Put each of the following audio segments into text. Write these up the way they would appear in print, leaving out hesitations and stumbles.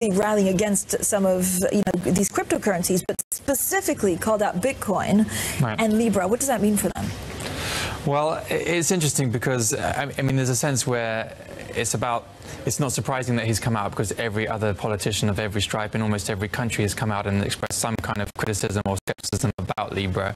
rallying against some of these cryptocurrencies, but specifically called out Bitcoin and Libra. What does that mean for them? Well, it's interesting because, I mean, there's a sense where it's not surprising that he's come out, because every other politician of every stripe in almost every country has come out and expressed some kind of criticism or skepticism about Libra.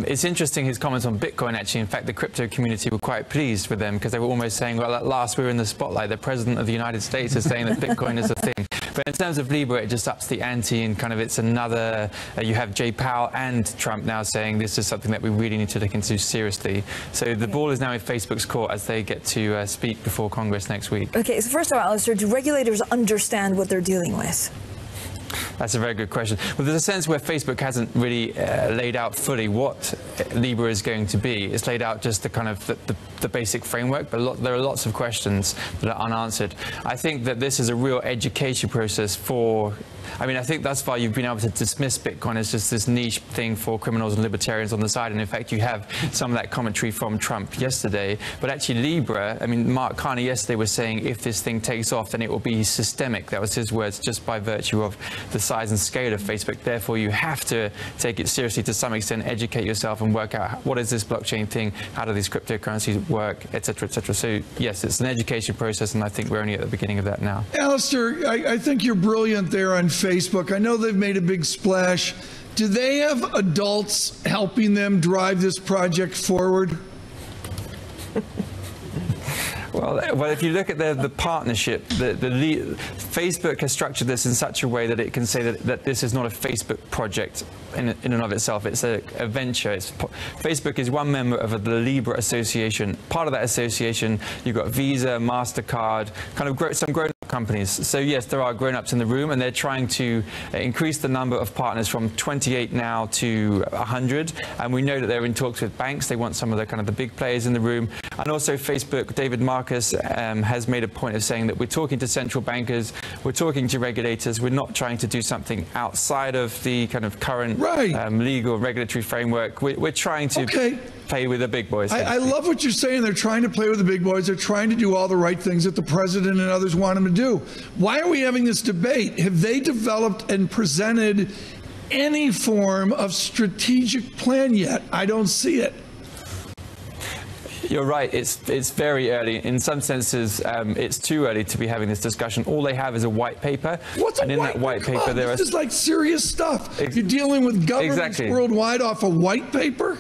It's interesting, his comments on Bitcoin, actually. In fact, the crypto community were quite pleased with them, because they were almost saying, well, at last we're in the spotlight. The President of the United States is saying that Bitcoin is a thing. But in terms of Libra, it just ups the ante, and kind of it's another, you have Jay Powell and Trump now saying this is something that we really need to look into seriously. So the ball is now in Facebook's court as they get to speak before Congress next week. Okay, so first of all, Alistair, do regulators understand what they're dealing with? That's a very good question. Well, there's a sense where Facebook hasn't really laid out fully what Libra is going to be. It's laid out just the kind of the basic framework, but there are lots of questions that are unanswered. I think that this is a real education process for, I mean, I think thus far you've been able to dismiss Bitcoin as just this niche thing for criminals and libertarians on the side. And in fact, you have some of that commentary from Trump yesterday. But actually Libra, I mean, Mark Carney yesterday was saying if this thing takes off, then it will be systemic. That was his words, just by virtue of the size and scale of Facebook. Therefore, you have to take it seriously to some extent, educate yourself and work out what is this blockchain thing, how do these cryptocurrencies work, etc., etc. So yes, it's an education process, and I think we're only at the beginning of that now. Alistair, I think you're brilliant there on Facebook. I know they've made a big splash. Do they have adults helping them drive this project forward? Well, if you look at the partnership, Facebook has structured this in such a way that it can say that this is not a Facebook project in and of itself. It's a venture. Facebook is one member of the Libra Association. Part of that association, you've got Visa, MasterCard, kind of some grown-up companies. So yes, there are grown-ups in the room, and they're trying to increase the number of partners from 28 now to 100. And we know that they're in talks with banks. They want some of the kind of the big players in the room. And also Facebook, David Marcus has made a point of saying that we're talking to central bankers, we're talking to regulators, we're not trying to do something outside of the kind of current legal regulatory framework. We're trying to play with the big boys. I love what you're saying. They're trying to play with the big boys. They're trying to do all the right things that the president and others want them to do. Why are we having this debate? Have they developed and presented any form of strategic plan yet? I don't see it. You're right. It's very early. In some senses, it's too early to be having this discussion. All they have is a white paper. What's a white paper? This is like serious stuff. You're dealing with governments worldwide off a white paper?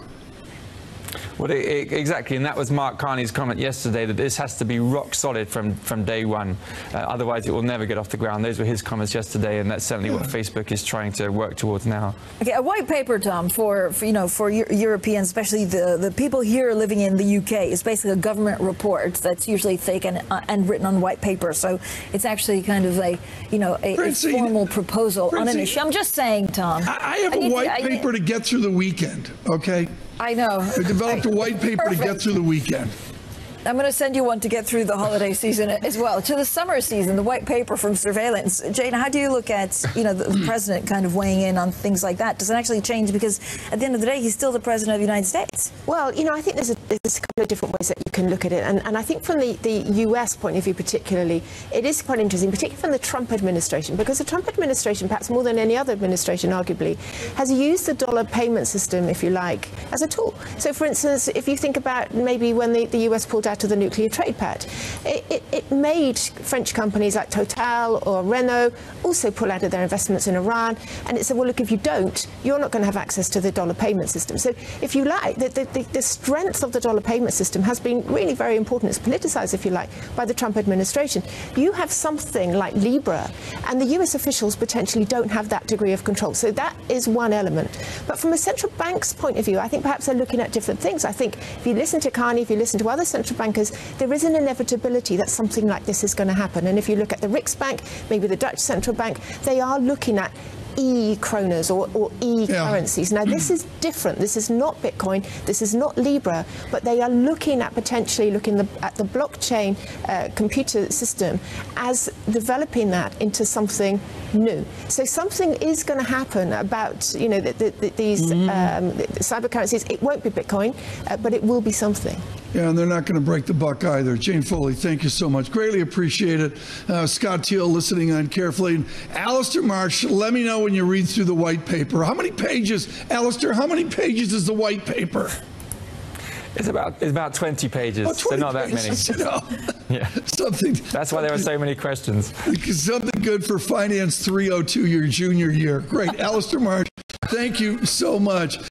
Well, exactly, and that was Mark Carney's comment yesterday, that this has to be rock solid from day one. Otherwise, it will never get off the ground. Those were his comments yesterday, and that's certainly what Facebook is trying to work towards now. Okay, a white paper, Tom, for Europeans, especially the people here living in the UK, is basically a government report that's usually thick and written on white paper. So it's actually kind of a formal proposal on an issue. I'm just saying, Tom. I have a white paper to get through the weekend. Okay. I know. I developed a white paper to get through the weekend. I'm going to send you one to get through the holiday season as well. To the summer season, the white paper from surveillance. Jane, how do you look at, the president kind of weighing in on things like that? Does it actually change? Because at the end of the day, he's still the president of the United States. Well, I think there's a couple of different ways that you can look at it. And I think from the US point of view particularly, it is quite interesting, particularly from the Trump administration, because the Trump administration, perhaps more than any other administration, arguably, has used the dollar payment system, if you like, as a tool. So, for instance, if you think about maybe when the US pulled out of the nuclear trade pact, it made French companies like Total or Renault also pull out of their investments in Iran, and it said, well, look, if you don't, you're not going to have access to the dollar payment system. So if you like, the strength of the dollar payment system has been really very important. It's politicized, if you like, by the Trump administration. You have something like Libra, and the US officials potentially don't have that degree of control. So that is one element. But from a central bank's point of view, I think perhaps they're looking at different things. I think if you listen to Carney, if you listen to other central bankers, there is an inevitability that something like this is going to happen. And if you look at the Riksbank, maybe the Dutch central bank, they are looking at e-kronas or e-currencies. Now, this is different. This is not Bitcoin. This is not Libra. But they are looking at potentially at the blockchain computer system as developing that into something new. So something is going to happen about these cyber currencies. It won't be Bitcoin, but it will be something. Yeah, and they're not going to break the buck either. Jane Foley, thank you so much. Greatly appreciate it. Scott Teal listening on carefully. And Alistair Marsh, let me know when you read through the white paper. How many pages, Alistair, how many pages is the white paper? It's about 20 pages, 20 so not that pages, many. You know? Yeah. That's why there are so many questions. Something good for Finance 302, your junior year. Great. Alistair Marsh, thank you so much.